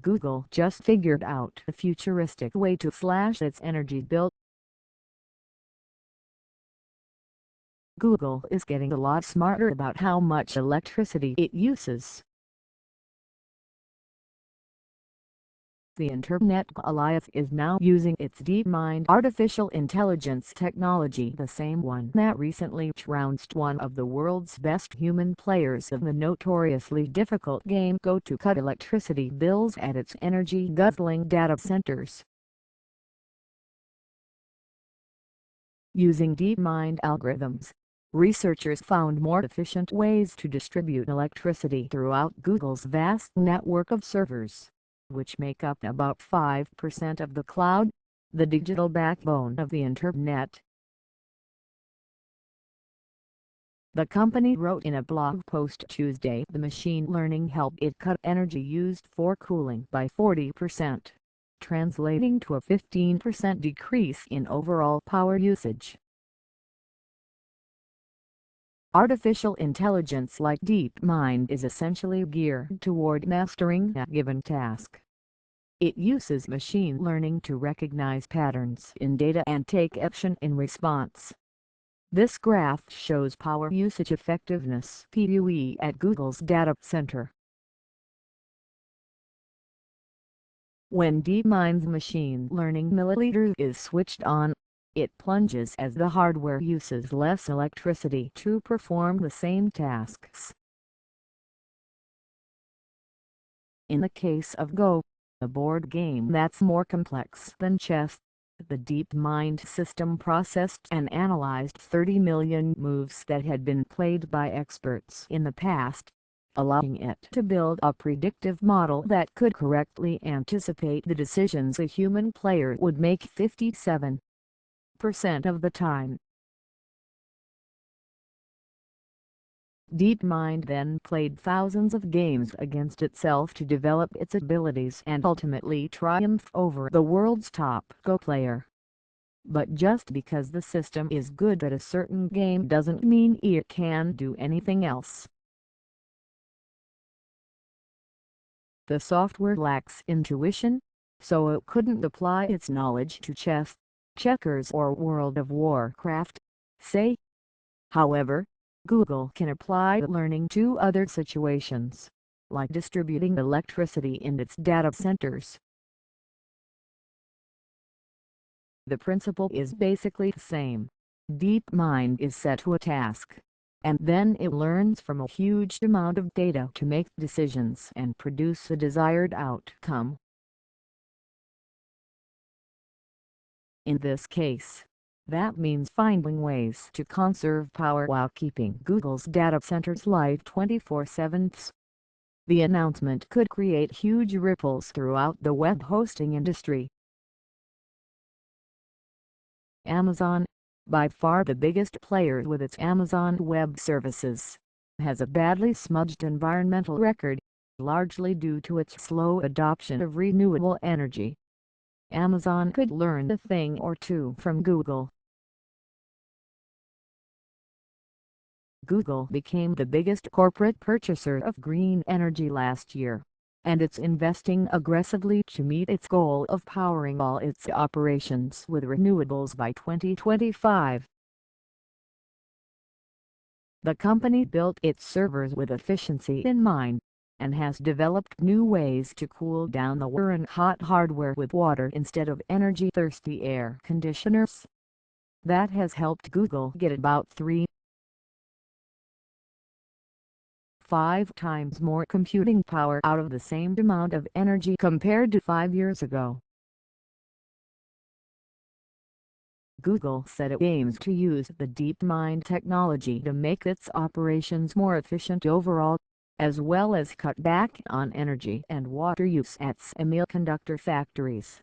Google just figured out a futuristic way to slash its energy bill. Google is getting a lot smarter about how much electricity it uses. The Internet Alive is now using its DeepMind artificial intelligence technology, the same one that recently trounced one of the world's best human players of the notoriously difficult game Go to cut electricity bills at its energy-guzzling data centers. Using DeepMind algorithms, researchers found more efficient ways to distribute electricity throughout Google's vast network of servers, which make up about 5% of the cloud, the digital backbone of the Internet. The company wrote in a blog post Tuesday the machine learning helped it cut energy used for cooling by 40%, translating to a 15% decrease in overall power usage. Artificial intelligence like DeepMind is essentially geared toward mastering a given task. It uses machine learning to recognize patterns in data and take action in response. This graph shows power usage effectiveness (PUE) at Google's data center. When DeepMind's machine learning milliliter is switched on, it plunges as the hardware uses less electricity to perform the same tasks. In the case of Go, a board game that's more complex than chess, the DeepMind system processed and analyzed 30 million moves that had been played by experts in the past, allowing it to build a predictive model that could correctly anticipate the decisions a human player would make 57% of the time. DeepMind then played thousands of games against itself to develop its abilities and ultimately triumph over the world's top Go player. But just because the system is good at a certain game doesn't mean it can do anything else. The software lacks intuition, so it couldn't apply its knowledge to chess, checkers or World of Warcraft, say. However, Google can apply learning to other situations, like distributing electricity in its data centers. The principle is basically the same. DeepMind is set to a task, and then it learns from a huge amount of data to make decisions and produce the desired outcome. In this case, that means finding ways to conserve power while keeping Google's data centers live 24/7. The announcement could create huge ripples throughout the web hosting industry. Amazon, by far the biggest player with its Amazon Web Services, has a badly smudged environmental record, largely due to its slow adoption of renewable energy. Amazon could learn a thing or two from Google. Google became the biggest corporate purchaser of green energy last year, and it's investing aggressively to meet its goal of powering all its operations with renewables by 2025. The company built its servers with efficiency in mind, and has developed new ways to cool down the whirring hot hardware with water instead of energy-thirsty air conditioners. That has helped Google get about 5 times more computing power out of the same amount of energy compared to 5 years ago. Google said it aims to use the DeepMind technology to make its operations more efficient overall, as well as cut back on energy and water use at semiconductor factories.